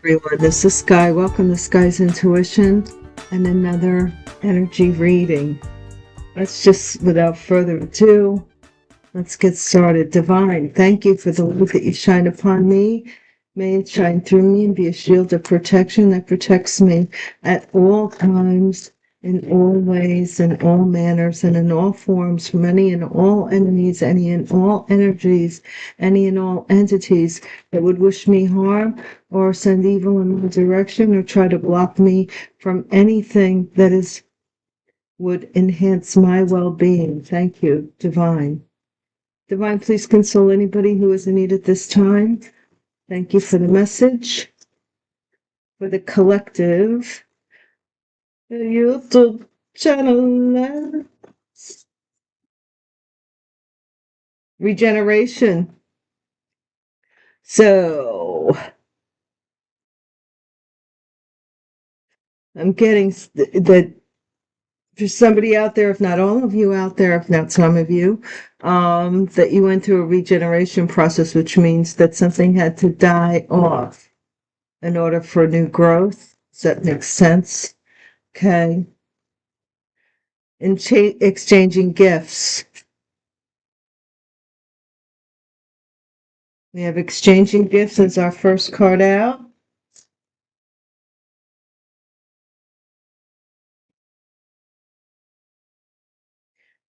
everyone. This is Sky. Welcome to Sky's Intuition and another energy reading. Let's just, without further ado, let's get started. Divine, thank you for the light that you shine upon me. May it shine through me and be a shield of protection that protects me at all times, in all ways, in all manners, and in all forms, from any and all enemies, any and all energies, any and all entities that would wish me harm or send evil in my direction or try to block me from anything that would enhance my well-being. Thank you, Divine. Divine, please console anybody who is in need at this time. Thank you for the message, for the collective YouTube channel. Regeneration. So, I'm getting that for somebody out there, if not all of you out there, if not some of you, that you went through a regeneration process, which means that something had to die off in order for new growth. Does that make sense? Okay. In exchanging gifts. We have exchanging gifts as our first card out.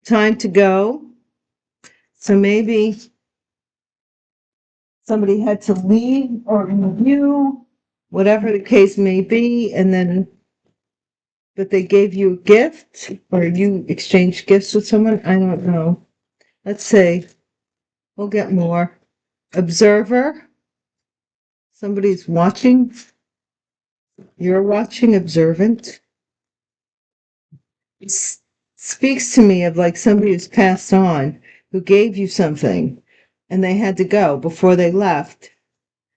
Time to go. So maybe somebody had to leave or review, whatever the case may be, but they gave you a gift or you exchanged gifts with someone. I don't know. Let's say we'll get more. Observer. Somebody's watching. You're watching, observant. It speaks to me of like somebody who's passed on, who gave you something, and they had to go before they left.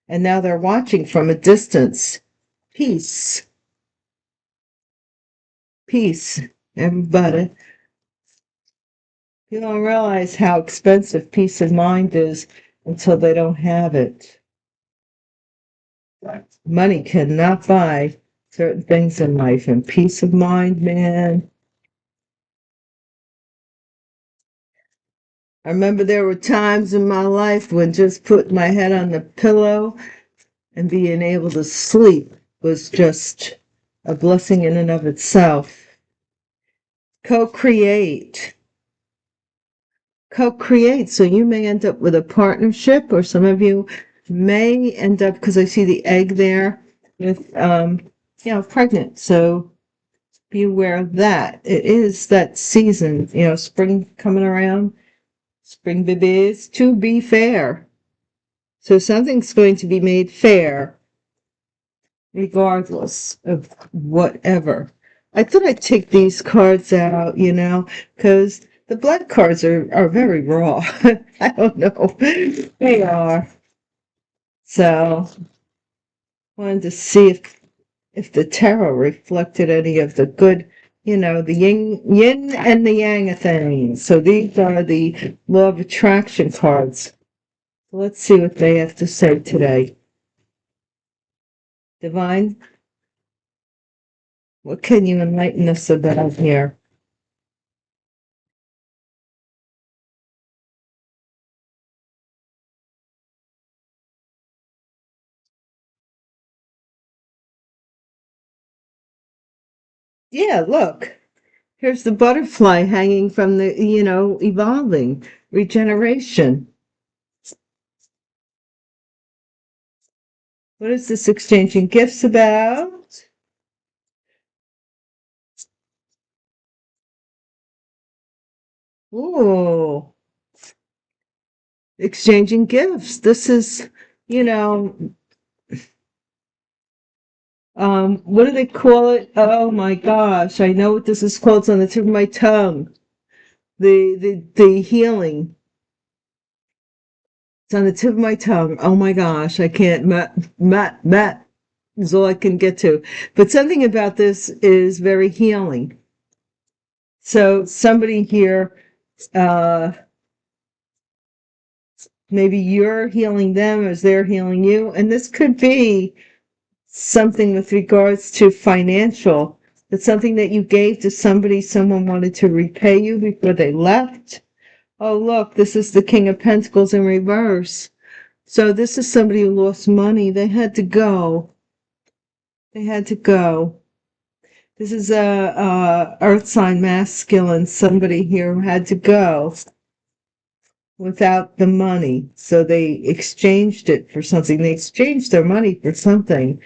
And now they're watching from a distance. Peace. Peace, everybody. You don't realize how expensive peace of mind is until they don't have it. Money cannot buy certain things in life, and peace of mind, man. I remember there were times in my life when just putting my head on the pillow and being able to sleep was just a blessing in and of itself. Co-create. Co-create. So you may end up with a partnership, or some of you may end up, because I see the egg there, with, pregnant. So be aware of that. It is that season, spring coming around, spring babies, to be fair. So something's going to be made fair, regardless of whatever. I thought I'd take these cards out, because the blood cards are very raw. I don't know. They are. So, wanted to see if the tarot reflected any of the good, the yin and the yang of things. So these are the law of attraction cards. Let's see what they have to say today. Divine, what can you enlighten us about here? Yeah, look. Here's the butterfly hanging from the, evolving, regeneration. What is this exchanging gifts about? Ooh, exchanging gifts. This is, what do they call it? Oh my gosh, I know what this is called. It's on the tip of my tongue. The healing. It's on the tip of my tongue. Oh my gosh, I can't. Matt is all I can get to. But something about this is very healing. So somebody here, maybe you're healing them as they're healing you. And this could be something with regards to financial. It's something that you gave to somebody, someone wanted to repay you before they left. Oh, look, this is the King of Pentacles in reverse. So this is somebody who lost money. They had to go. They had to go. This is a earth sign masculine, somebody here who had to go without the money. So they exchanged it for something. They exchanged their money for something.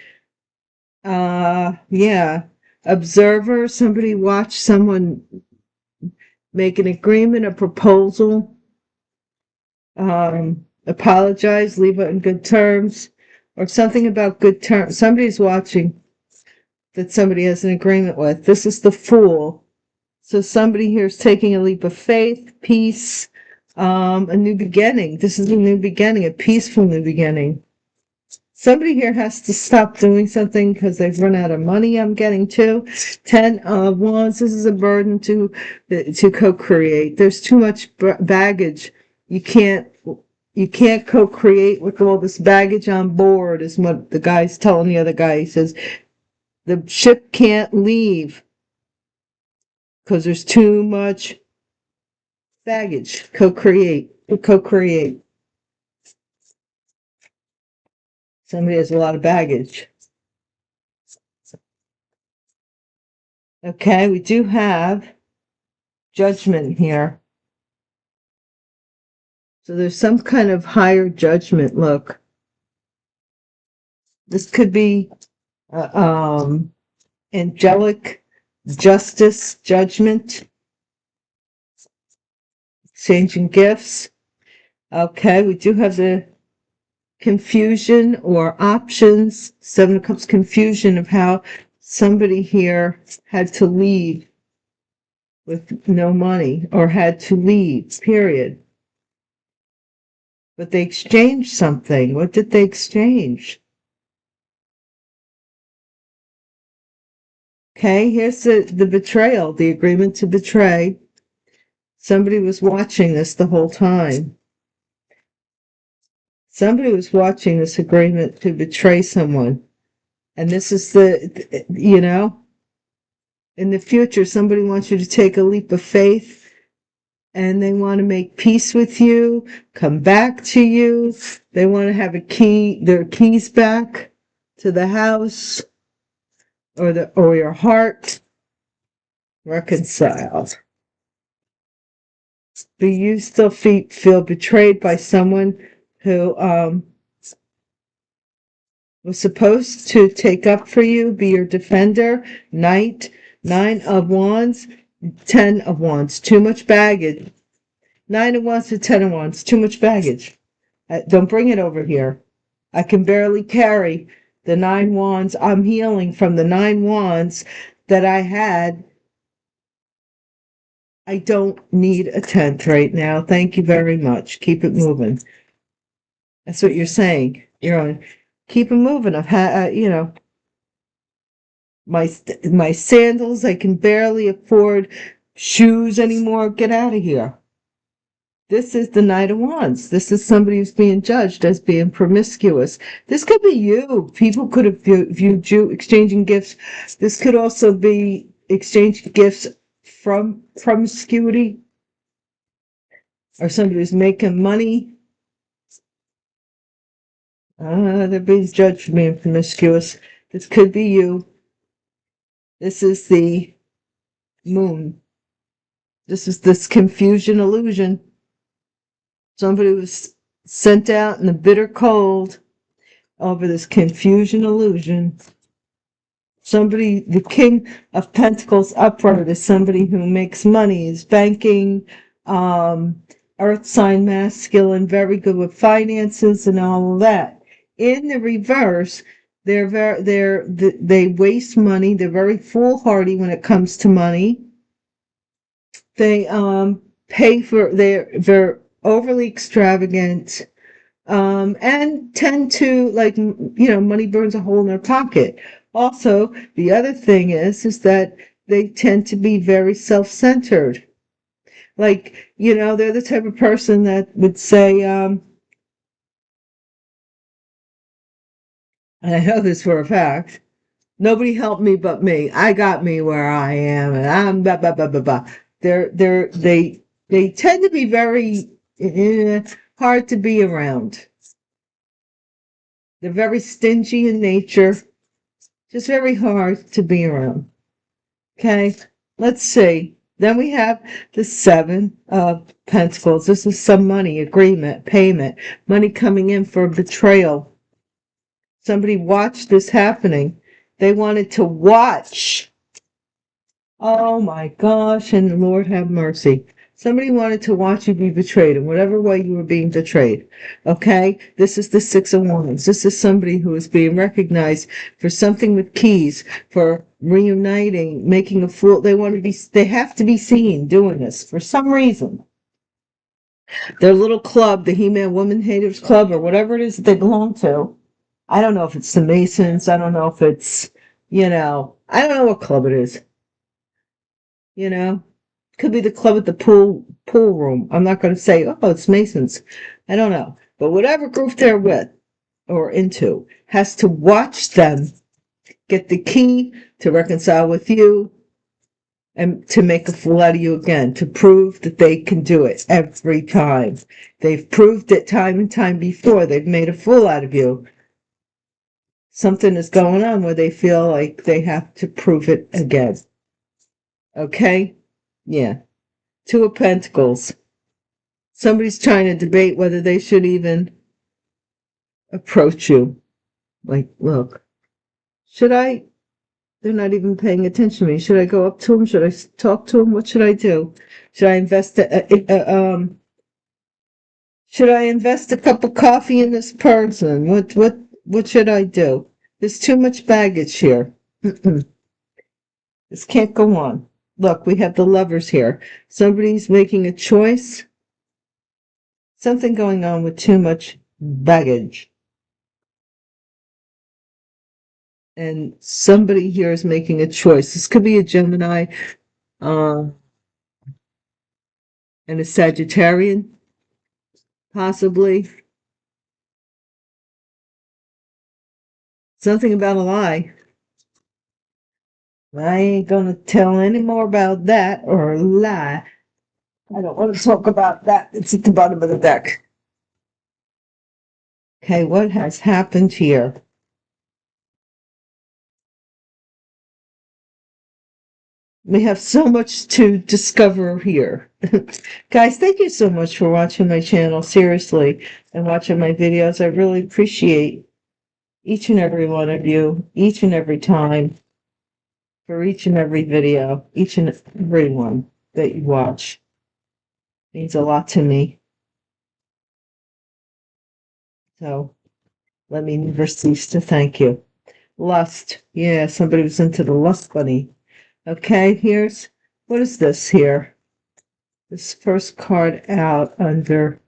Yeah. Observer, somebody watched someone make an agreement, a proposal, apologize, leave it in good terms, or something about good terms. Somebody's watching that somebody has an agreement with. This is the Fool. So somebody here is taking a leap of faith, peace, a new beginning. This is a new beginning, a peaceful new beginning. Somebody here has to stop doing something because they've run out of money, I'm getting to. 10 of Wands, this is a burden to co-create. There's too much baggage. You can't co-create with all this baggage on board, is what the guy's telling the other guy. He says, the ship can't leave because there's too much baggage. Co-create. Somebody has a lot of baggage. Okay, we do have Judgment here. So there's some kind of higher judgment. Look, this could be angelic justice, judgment, exchanging gifts. Okay, we do have the confusion or options. 7 of Cups, confusion of how somebody here had to leave with no money or had to leave, period. But they exchanged something. What did they exchange? Okay, here's the betrayal, the agreement to betray. Somebody was watching this the whole time. Somebody was watching this agreement to betray someone. And this is in the future, somebody wants you to take a leap of faith and they want to make peace with you, come back to you. They want to have their keys back to the house or your heart reconciled. Do you still feel betrayed by someone who was supposed to take up for you, be your defender? Knight, 9 of Wands, 10 of Wands. Too much baggage. 9 of Wands to 10 of Wands. Too much baggage. Don't bring it over here. I can barely carry the 9 Wands. I'm healing from the 9 Wands that I had. I don't need a tent right now. Thank you very much. Keep it moving. That's what you're saying. You're on. Keep it moving. I've had, my sandals. I can barely afford shoes anymore. Get out of here. This is the Knight of Wands. This is somebody who's being judged as being promiscuous. This could be you. People could have viewed you exchanging gifts. This could also be exchanging gifts from promiscuity, or somebody who's making money. They're being judged for being promiscuous. This could be you. This is the Moon. This is this confusion illusion. Somebody was sent out in the bitter cold over this confusion illusion. Somebody, the King of Pentacles upright is somebody who makes money, is banking, earth sign masculine, very good with finances and all of that. In the reverse, they waste money. They're very foolhardy when it comes to money. They pay for they're overly extravagant, and tend to, like, money burns a hole in their pocket. Also, the other thing is that they tend to be very self-centered. Like, they're the type of person that would say, And I know this for a fact. Nobody helped me but me. I got me where I am, and I'm blah blah blah blah blah. They tend to be very hard to be around. They're very stingy in nature, just very hard to be around. Okay, let's see. Then we have the Seven of Pentacles. This is some money, agreement, payment, money coming in for betrayal. Somebody watched this happening. They wanted to watch. Oh my gosh, and the Lord have mercy. Somebody wanted to watch you be betrayed in whatever way you were being betrayed. Okay? This is the Six of Wands. This is somebody who is being recognized for something with keys, for reuniting, making a fool. They have to be seen doing this for some reason. Their little club, the He-Man Woman Haters Club, or whatever it is that they belong to. I don't know if it's the Masons. I don't know if it's, I don't know what club it is. Could be the club at the pool room. I'm not going to say, oh, it's Masons. I don't know. But whatever group they're with or into has to watch them get the key to reconcile with you and to make a fool out of you again, to prove that they can do it every time. They've proved it time and time before. They've made a fool out of you. Something is going on where they feel like they have to prove it again. Okay? Yeah. Two of Pentacles. Somebody's trying to debate whether they should even approach you. Like, look, should I? They're not even paying attention to me. Should I go up to them? Should I talk to them? What should I do? Should I invest should I invest a cup of coffee in this person? What should I do? There's too much baggage here. This can't go on. Look, we have the Lovers here. Somebody's making a choice. Something going on with too much baggage. And somebody here is making a choice. This could be a Gemini and a Sagittarian, possibly. Something about a lie. I ain't going to tell any more about that or a lie. I don't want to talk about that. It's at the bottom of the deck. Okay, what has happened here? We have so much to discover here. Guys, thank you so much for watching my channel, seriously, and watching my videos. I really appreciate each and every one of you, each and every time, for each and every video, each and every one that you watch. It means a lot to me. So let me never cease to thank you. Lust. Yeah, somebody was into the lust bunny. Okay, what is this here? This first card out under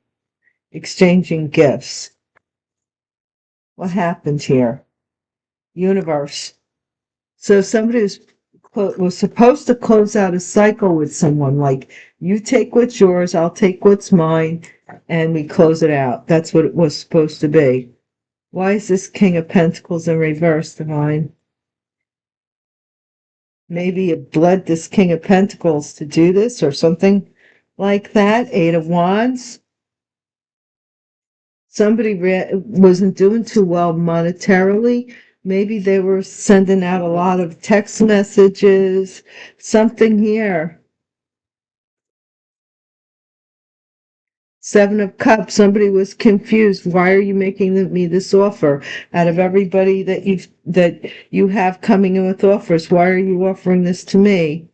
exchanging gifts. What happened here? Universe. So somebody was supposed to close out a cycle with someone, like, you take what's yours, I'll take what's mine, and we close it out. That's what it was supposed to be. Why is this King of Pentacles in reverse, Divine? Maybe it bled this King of Pentacles to do this or something like that. Eight of Wands. Somebody wasn't doing too well monetarily. Maybe they were sending out a lot of text messages. Something here. Seven of Cups. Somebody was confused. Why are you making me this offer? Out of everybody that you have coming in with offers, why are you offering this to me?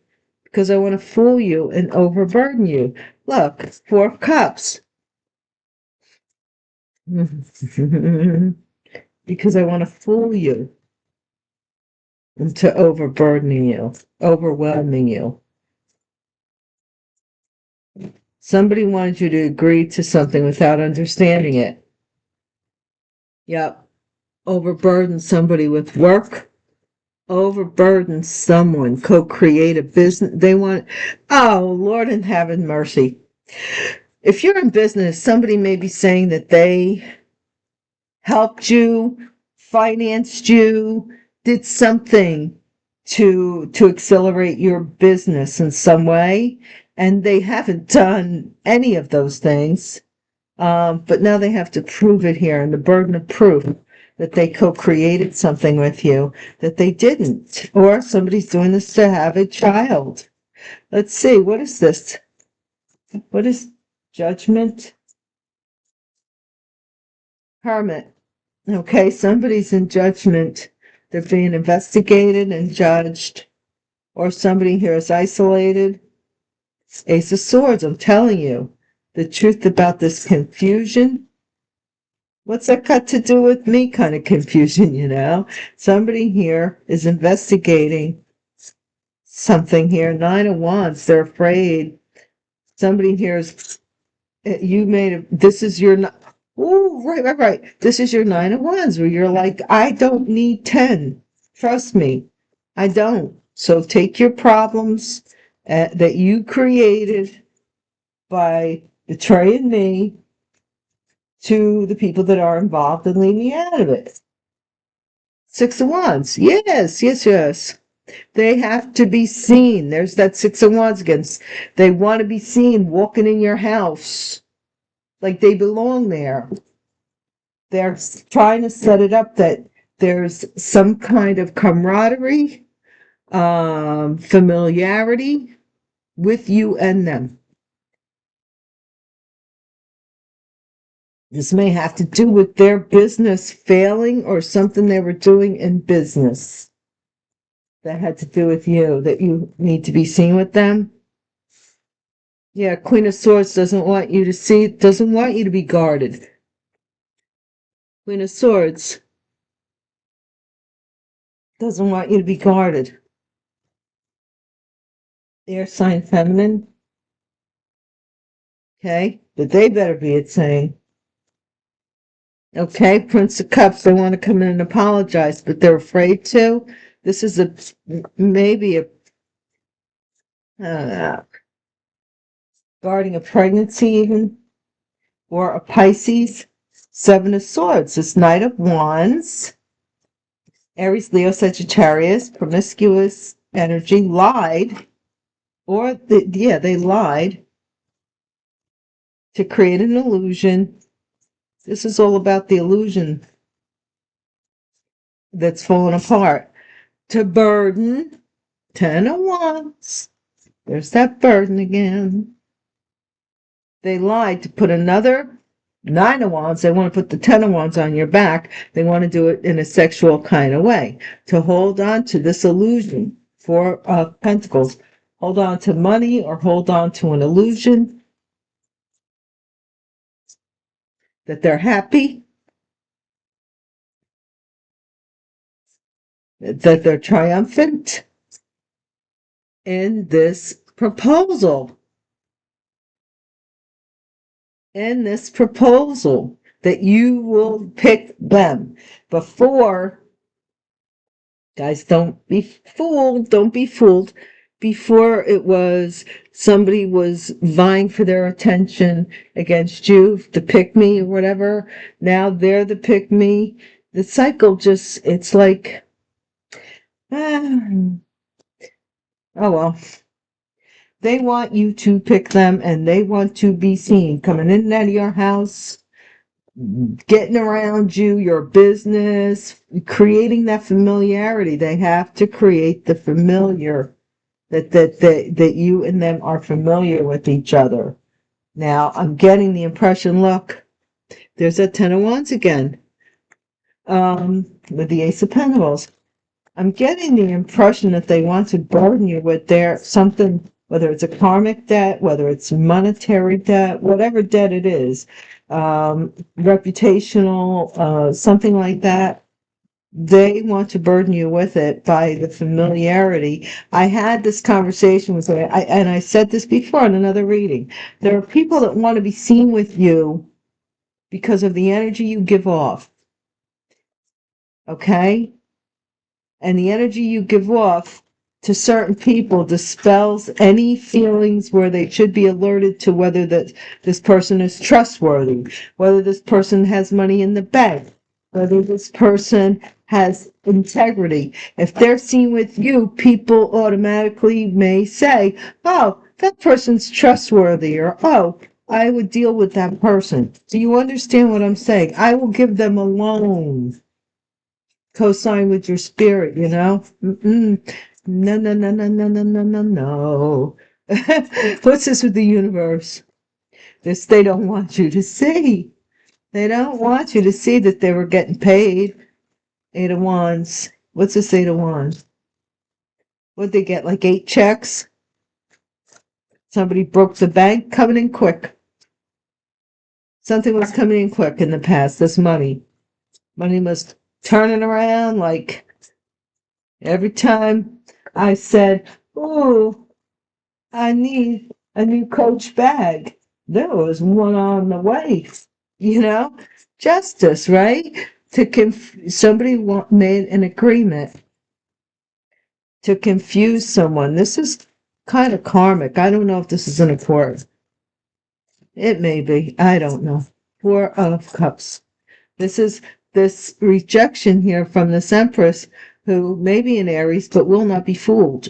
Because I want to fool you and overburden you. Look, Four of Cups. Because I want to fool you into overburdening you, overwhelming you. Somebody wanted you to agree to something without understanding it. Yep. Overburden somebody with work. Overburden someone. Co-create a business. They want, oh, Lord in heaven, mercy. If you're in business, somebody may be saying that they helped you financed you, did something to accelerate your business in some way, and they haven't done any of those things. But now they have to prove it here, and the burden of proof that they co-created something with you that they didn't, or somebody's doing this to have a child. Let's see, what is this? What is Judgment? Hermit. Okay, somebody's in judgment. They're being investigated and judged, or somebody here is isolated. Ace of Swords, I'm telling you the truth about this confusion. What's that got to do with me kind of confusion, you know? Somebody here is investigating something here. Nine of Wands, they're afraid. Somebody here is, you made a, this is your, oh, right. This is your Nine of Wands where you're like, I don't need 10. Trust me, I don't. So take your problems that you created by betraying me to the people that are involved and leave me out of it. Six of Wands. Yes. They have to be seen. There's that Six of Wands again. They want to be seen walking in your house like they belong there. They're trying to set it up that there's some kind of camaraderie, familiarity with you and them. This may have to do with their business failing or something they were doing in business that had to do with you, that you need to be seen with them. Yeah, Queen of Swords doesn't want you to see, doesn't want you to be guarded. Queen of Swords doesn't want you to be guarded. Air sign feminine. Okay, but they better be at saying. Okay, Prince of Cups, they want to come in and apologize, but they're afraid to. This is maybe guarding a pregnancy even, or a Pisces. Seven of Swords, this Knight of Wands. Aries, Leo, Sagittarius, promiscuous energy, lied, or they lied to create an illusion. This is all about the illusion that's fallen apart. To burden, 10 of Wands. There's that burden again. They lied to put another 9 of Wands. They want to put the 10 of Wands on your back. They want to do it in a sexual kind of way. To hold on to this illusion. 4 of Pentacles. Hold on to money or hold on to an illusion that they're happy, that they're triumphant in this proposal. That you will pick them. Before, guys, don't be fooled. Before it was somebody was vying for their attention against you to pick me or whatever. Now they're the pick me. The cycle just, it's like, oh well. They want you to pick them and they want to be seen coming in and out of your house, getting around you, your business, creating that familiarity. They have to create the familiar, that you and them are familiar with each other. Now, I'm getting the impression, look, there's that 10 of Wands again, with the Ace of Pentacles. I'm getting the impression that they want to burden you with their something, whether it's a karmic debt, whether it's monetary debt, whatever debt it is, reputational, something like that. They want to burden you with it by the familiarity. I had this conversation with her, and I said this before in another reading. There are people that want to be seen with you because of the energy you give off. Okay? And the energy you give off to certain people dispels any feelings where they should be alerted to whether that this person is trustworthy, whether this person has money in the bank, whether this person has integrity. If they're seen with you, people automatically may say, oh, that person's trustworthy, or oh, I would deal with that person. Do you understand what I'm saying? I will give them a loan. Co-sign with your spirit, you know? Mm-mm. No, no, no, no, no, no, no, no, no. What's this with the universe? This they don't want you to see. They don't want you to see that they were getting paid. Eight of Wands. What's this Eight of Wands? What'd they get, like 8 checks? Somebody broke the bank, coming in quick. Something was coming in quick in the past, this money. Money was turning around like every time I said, oh, I need a new Coach bag. There was one on the way, you know? Justice, right? Somebody made an agreement to confuse someone. This is kind of karmic. I don't know if this is an accord. It may be. I don't know. 4 of Cups. This is this rejection here from this Empress, who may be an Aries, but will not be fooled.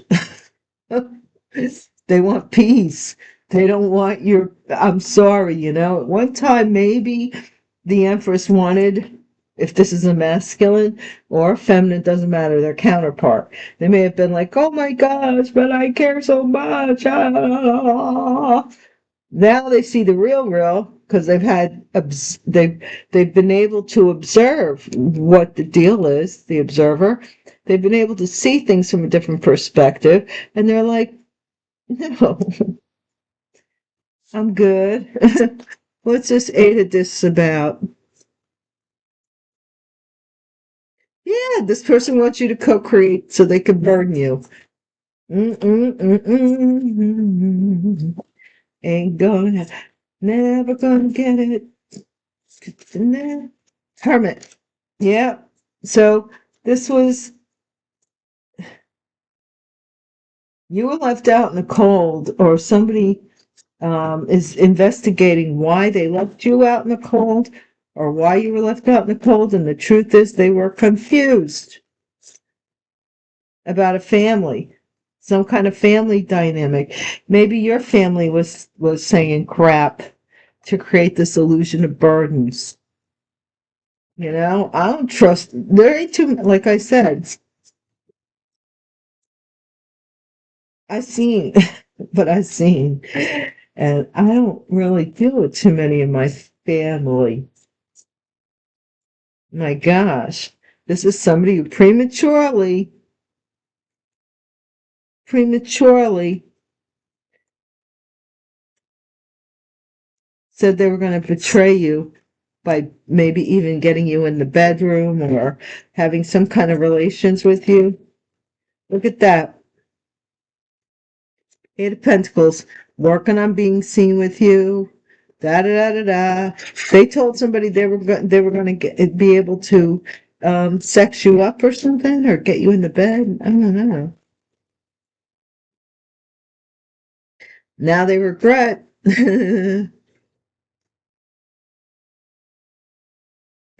They want peace. They don't want your, I'm sorry, you know. At one time, maybe the Empress wanted, if this is a masculine or feminine, doesn't matter, their counterpart. They may have been like, oh my gosh, but I care so much. Ah. Now they see the real, because they've been able to observe what the deal is, the observer. They've been able to see things from a different perspective, and they're like, no, I'm good. What's this Eight of Discs about? Yeah, this person wants you to co-create so they can burn you. Ain't gonna, never gonna get it. Hermit. Yeah. So this was, you were left out in the cold, or somebody is investigating why they left you out in the cold, or why you were left out in the cold, and the truth is they were confused about a family, some kind of family dynamic. Maybe your family was saying crap to create this illusion of burdens. You know, I don't trust, there ain't too, like I said, I've seen, but I've seen, and I don't really deal with too many in my family. My gosh, this is somebody who prematurely said they were going to betray you by maybe even getting you in the bedroom or having some kind of relations with you. Look at that. Eight of Pentacles, working on being seen with you. Da da da da da. They told somebody they were going to be able to sex you up or something, or get you in the bed. I don't know. Now they regret.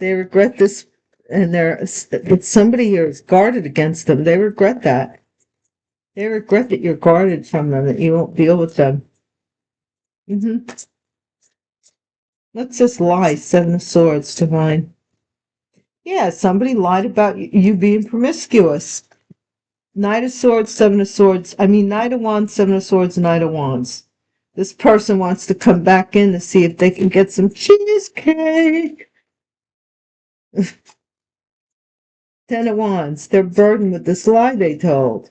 They regret this, and it's somebody here is guarded against them. They regret that. They regret that you're guarded from them, that you won't deal with them. Let's just lie. Seven of Swords, Divine. Yeah, somebody lied about you being promiscuous. Knight of Swords, Seven of Swords. I mean, Knight of Wands, Seven of Swords, Knight of Wands. This person wants to come back in to see if they can get some cheesecake. Ten of Wands. They're burdened with this lie they told.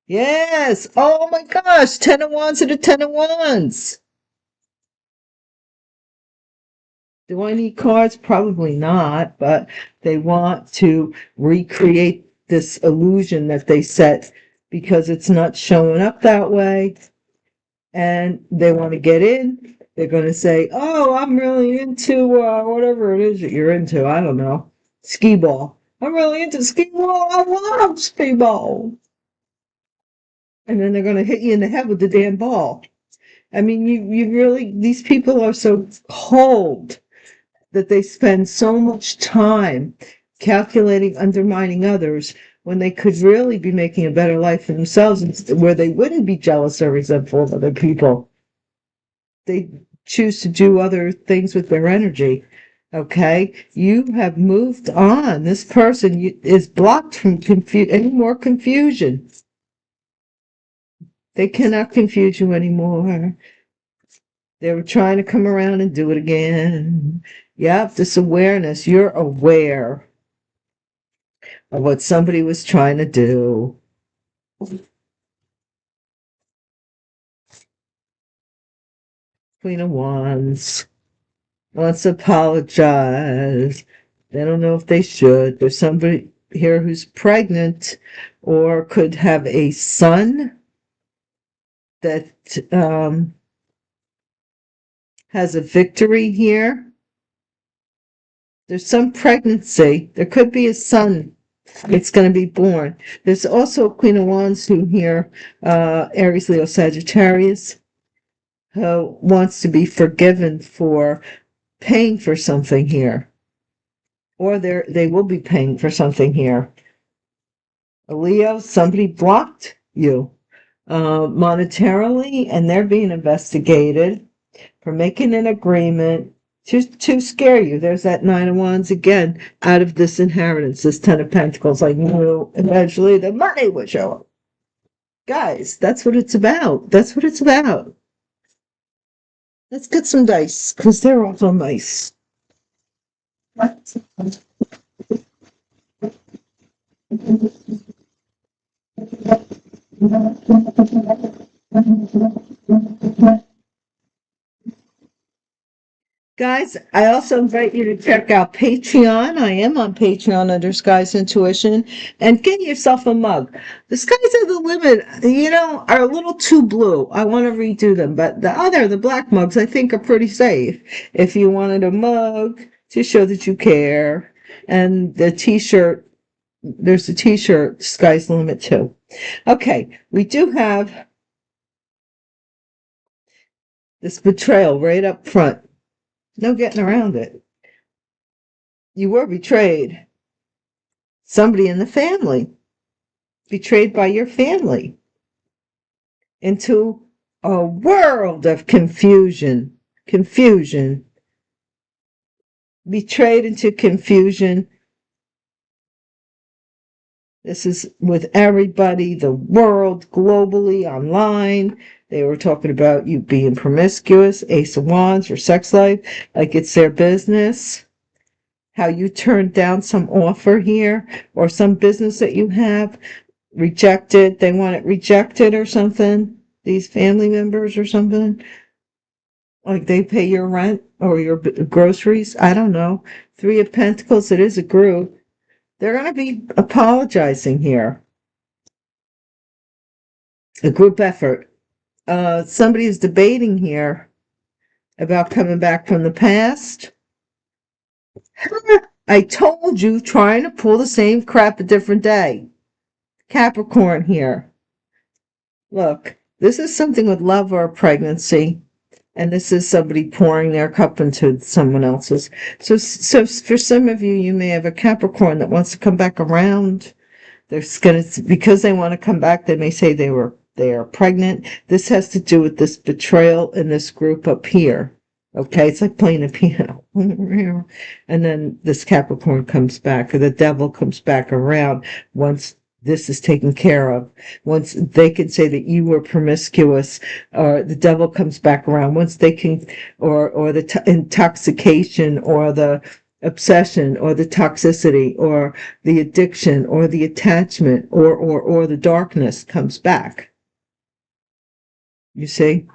Yes. Oh my gosh. Ten of Wands and a Ten of Wands. Do I need cards? Probably not, but they want to recreate this illusion that they set because it's not showing up that way. And they want to get in. They're going to say, oh, I'm really into whatever it is that you're into. I don't know. Skee ball. I'm really into skee ball. I love skee ball. And then they're going to hit you in the head with the damn ball. I mean, you really, these people are so cold. that they spend so much time calculating, undermining others, when they could really be making a better life for themselves, where they wouldn't be jealous or resentful of other people. They choose to do other things with their energy. Okay, you have moved on. This person is blocked from any more confusion. They cannot confuse you anymore. They were trying to come around and do it again. Yep, this awareness. You're aware of what somebody was trying to do. Queen of Wands wants to apologize. They don't know if they should. There's somebody here who's pregnant or could have a son that has a victory here. There's some pregnancy. There could be a son. It's going to be born. There's also a Queen of Wands who here, Aries, Leo, Sagittarius, who wants to be forgiven for paying for something here. Or they will be paying for something here. A Leo, somebody blocked you monetarily, and they're being investigated for making an agreement to scare you. There's that Nine of Wands again, out of this inheritance, this Ten of Pentacles. I knew eventually the money would show up. Guys, that's what it's about. That's what it's about. Let's get some dice, because they're also nice. Guys, I also invite you to check out Patreon. I am on Patreon under Sky's Intuition, and get yourself a mug. The Skies are the limit, are a little too blue. I want to redo them, but the black mugs, I think are pretty safe. If you wanted a mug to show that you care, and the t-shirt, there's a t-shirt, Sky's the Limit too. Okay, we do have this betrayal right up front. No getting around it. You were betrayed. Somebody in the family. Betrayed by your family. Into a world of confusion. Confusion. Betrayed into confusion. This is with everybody, the world, globally, online. They were talking about you being promiscuous, Ace of Wands, your sex life, like it's their business. How you turned down some offer here, or some business that you have, rejected. They want it rejected or something. These family members or something. Like they pay your rent or your groceries. I don't know. Three of Pentacles, it is a group. They're going to be apologizing here. A group effort. Somebody is debating here about coming back from the past. I told you, trying to pull the same crap a different day. Capricorn here. Look, this is something with love or pregnancy. And this is somebody pouring their cup into someone else's. So for some of you, you may have a Capricorn that wants to come back around. Because they want to come back, they may say they are pregnant. This has to do with this betrayal in this group up here. Okay, it's like playing a piano. And then this Capricorn comes back, or the devil comes back around once this is taken care of. Once they can say that you were promiscuous, or the devil comes back around. Once they can, or the intoxication, or the obsession, or the toxicity, or the addiction, or the attachment, or the darkness comes back. You see?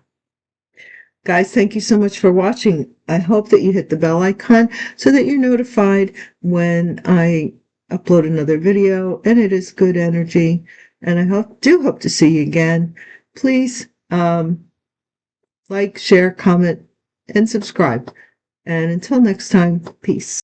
Guys, thank you so much for watching. I hope that you hit the bell icon so that you're notified when I upload another video, and it is good energy. And I do hope to see you again. Please like, share, comment, and subscribe. And until next time, peace.